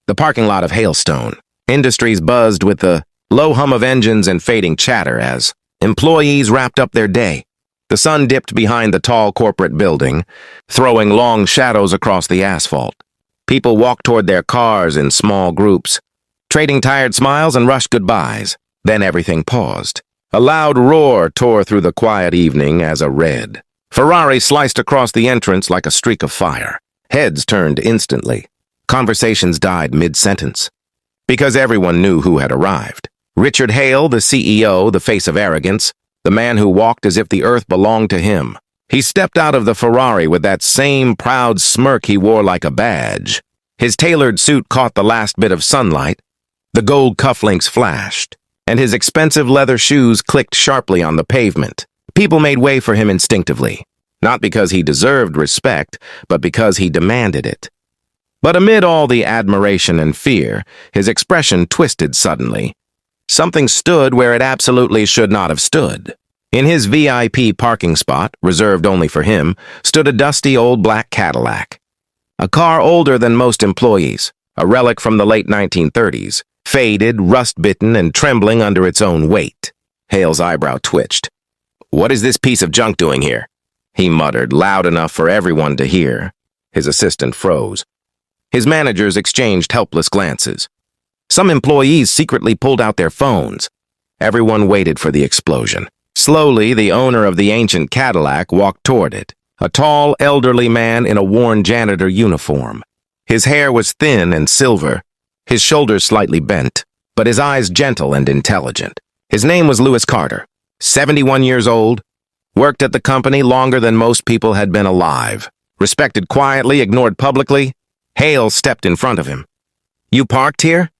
The parking lot of Hailstone Industries buzzed with the low hum of engines and fading chatter as employees wrapped up their day. The sun dipped behind the tall corporate building, throwing long shadows across the asphalt. People walked toward their cars in small groups, trading tired smiles and rushed goodbyes. Then everything paused. A loud roar tore through the quiet evening as a red Ferrari sliced across the entrance like a streak of fire. Heads turned instantly. Conversations died mid-sentence. Because everyone knew who had arrived. Richard Hale, the CEO, the face of arrogance, the man who walked as if the earth belonged to him. He stepped out of the Ferrari with that same proud smirk he wore like a badge. His tailored suit caught the last bit of sunlight. The gold cufflinks flashed, and his expensive leather shoes clicked sharply on the pavement. People made way for him instinctively, not because he deserved respect, but because he demanded it. But amid all the admiration and fear, his expression twisted suddenly. Something stood where it absolutely should not have stood. In his VIP parking spot, reserved only for him, stood a dusty old black Cadillac. A car older than most employees, a relic from the late 1930s, faded, rust-bitten, and trembling under its own weight. Hale's eyebrow twitched. "What is this piece of junk doing here?" he muttered, loud enough for everyone to hear. His assistant froze. His managers exchanged helpless glances. Some employees secretly pulled out their phones. Everyone waited for the explosion. Slowly, the owner of the ancient Cadillac walked toward it, a tall, elderly man in a worn janitor uniform. His hair was thin and silver, his shoulders slightly bent, but his eyes gentle and intelligent. His name was Lewis Carter, 71 years old, worked at the company longer than most people had been alive. Respected quietly, ignored publicly. Hale stepped in front of him. "You parked here?"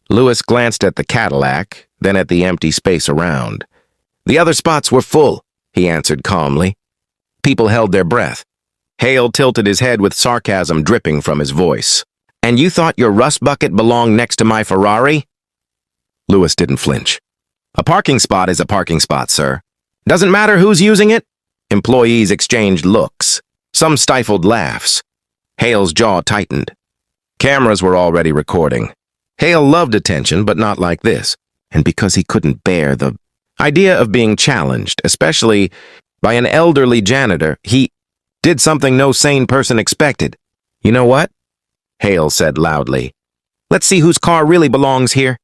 Lewis glanced at the Cadillac, then at the empty space around. "The other spots were full," he answered calmly. People held their breath. Hale tilted his head with sarcasm dripping from his voice. "And you thought your rust bucket belonged next to my Ferrari?" Lewis didn't flinch. "A parking spot is a parking spot, sir. Doesn't matter who's using it." Employees exchanged looks. Some stifled laughs. Hale's jaw tightened. Cameras were already recording. Hale loved attention, but not like this. And because he couldn't bear the idea of being challenged, especially by an elderly janitor, he did something no sane person expected. "You know what?" Hale said loudly. "Let's see whose car really belongs here.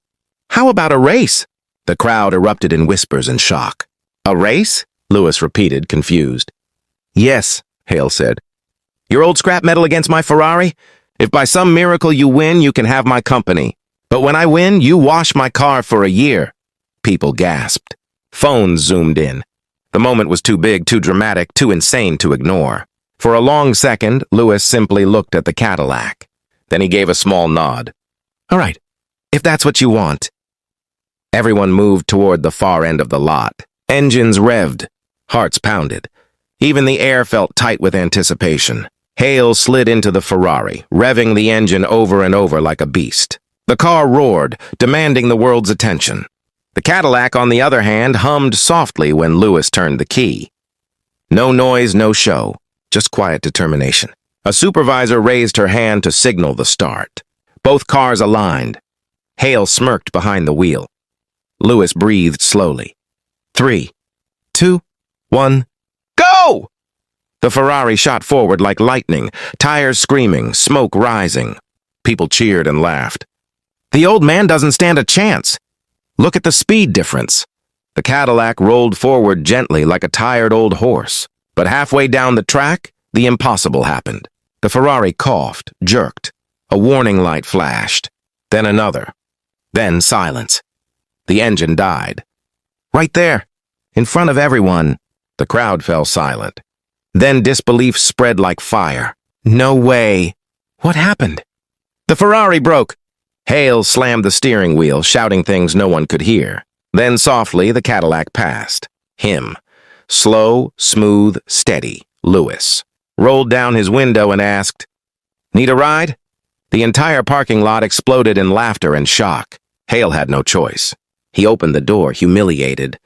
How about a race?" The crowd erupted in whispers and shock. "A race?" Lewis repeated, confused. "Yes," Hale said. "Your old scrap metal against my Ferrari? If by some miracle you win, you can have my company. But when I win, you wash my car for a year." People gasped. Phones zoomed in. The moment was too big, too dramatic, too insane to ignore. For a long second, Lewis simply looked at the Cadillac. Then he gave a small nod. "All right, if that's what you want." Everyone moved toward the far end of the lot. Engines revved. Hearts pounded. Even the air felt tight with anticipation. Hale slid into the Ferrari, revving the engine over and over like a beast. The car roared, demanding the world's attention. The Cadillac, on the other hand, hummed softly when Lewis turned the key. No noise, no show, just quiet determination. A supervisor raised her hand to signal the start. Both cars aligned. Hale smirked behind the wheel. Lewis breathed slowly. 3, 2, 1, go! The Ferrari shot forward like lightning, tires screaming, smoke rising. People cheered and laughed. "The old man doesn't stand a chance. Look at the speed difference." The Cadillac rolled forward gently like a tired old horse. But halfway down the track, the impossible happened. The Ferrari coughed, jerked. A warning light flashed. Then another. Then silence. The engine died. Right there, in front of everyone. The crowd fell silent. Then disbelief spread like fire. "No way. What happened?" "The Ferrari broke." Hale slammed the steering wheel, shouting things no one could hear. Then softly, the Cadillac passed. Him. Slow, smooth, steady. Lewis. Rolled down his window and asked, "Need a ride?" The entire parking lot exploded in laughter and shock. Hale had no choice. He opened the door, humiliated,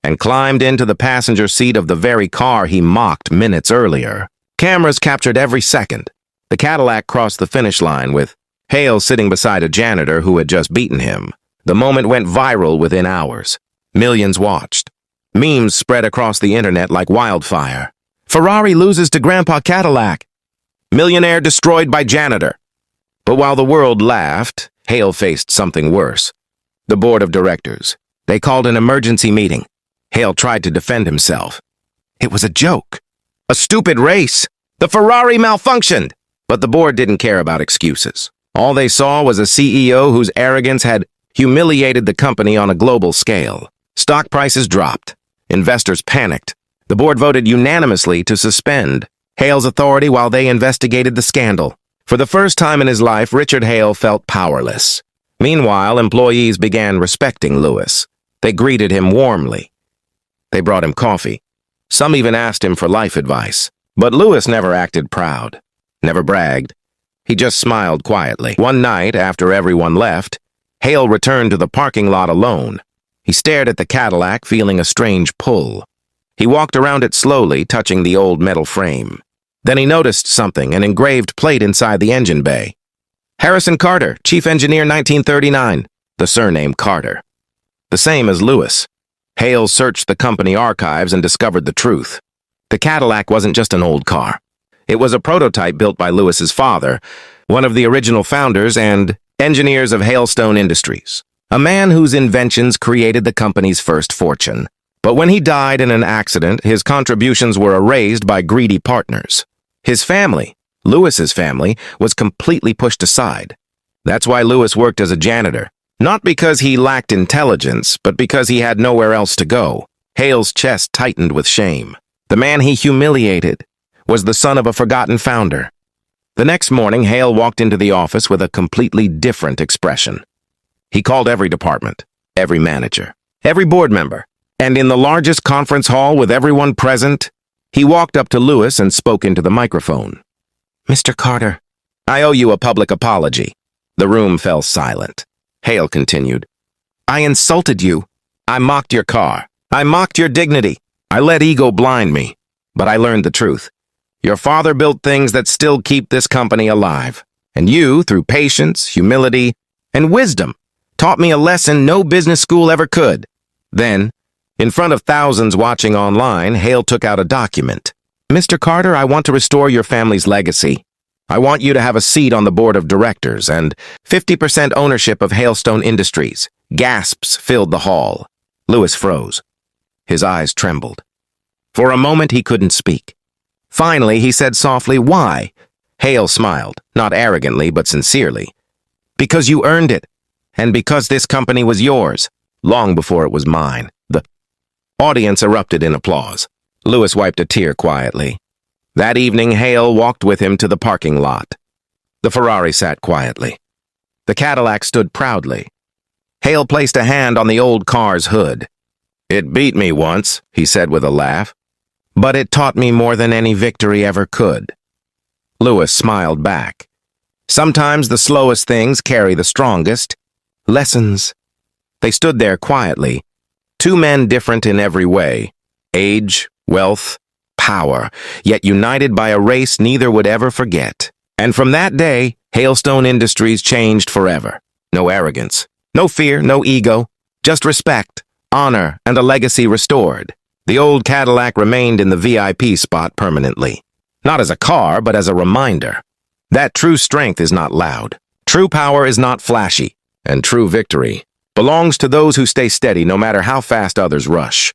and climbed into the passenger seat of the very car he mocked minutes earlier. Cameras captured every second. The Cadillac crossed the finish line with Hale sitting beside a janitor who had just beaten him. The moment went viral within hours. Millions watched. Memes spread across the internet like wildfire. Ferrari loses to Grandpa Cadillac. Millionaire destroyed by janitor. But while the world laughed, Hale faced something worse. The board of directors. They called an emergency meeting. Hale tried to defend himself. It was a joke. A stupid race. The Ferrari malfunctioned. But the board didn't care about excuses. All they saw was a CEO whose arrogance had humiliated the company on a global scale. Stock prices dropped. Investors panicked. The board voted unanimously to suspend Hale's authority while they investigated the scandal. For the first time in his life, Richard Hale felt powerless. Meanwhile, employees began respecting Lewis. They greeted him warmly. They brought him coffee. Some even asked him for life advice. But Lewis never acted proud, never bragged. He just smiled quietly. One night, after everyone left, Hale returned to the parking lot alone. He stared at the Cadillac, feeling a strange pull. He walked around it slowly, touching the old metal frame. Then he noticed something, an engraved plate inside the engine bay. Harrison Carter, Chief Engineer 1939, the surname Carter. The same as Lewis. Hale searched the company archives and discovered the truth. The Cadillac wasn't just an old car. It was a prototype built by Lewis's father, one of the original founders and engineers of Hailstone Industries, a man whose inventions created the company's first fortune. But when he died in an accident, his contributions were erased by greedy partners. His family, Lewis's family, was completely pushed aside. That's why Lewis worked as a janitor. Not because he lacked intelligence, but because he had nowhere else to go. Hale's chest tightened with shame. The man he humiliated was the son of a forgotten founder. The next morning, Hale walked into the office with a completely different expression. He called every department, every manager, every board member, and in the largest conference hall with everyone present, he walked up to Lewis and spoke into the microphone. "Mr. Carter, I owe you a public apology." The room fell silent. Hale continued, "I insulted you. I mocked your car. I mocked your dignity. I let ego blind me. But I learned the truth. Your father built things that still keep this company alive. And you, through patience, humility, and wisdom, taught me a lesson no business school ever could." Then, in front of thousands watching online, Hale took out a document. "Mr. Carter, I want to restore your family's legacy. I want you to have a seat on the board of directors and 50% ownership of Hailstone Industries." Gasps filled the hall. Lewis froze. His eyes trembled. For a moment, he couldn't speak. Finally, he said softly, "Why?" Hale smiled, not arrogantly, but sincerely. "Because you earned it, and because this company was yours, long before it was mine." The audience erupted in applause. Lewis wiped a tear quietly. That evening, Hale walked with him to the parking lot. The Ferrari sat quietly. The Cadillac stood proudly. Hale placed a hand on the old car's hood. "It beat me once," he said with a laugh. "But it taught me more than any victory ever could." Lewis smiled back. Sometimes the slowest things carry the strongest lessons. They stood there quietly, two men different in every way, age, wealth, power, yet united by a race neither would ever forget. And from that day, Hailstone Industries changed forever. No arrogance, no fear, no ego, just respect, honor, and a legacy restored. The old Cadillac remained in the VIP spot permanently. Not as a car, but as a reminder that true strength is not loud, true power is not flashy, and true victory belongs to those who stay steady no matter how fast others rush.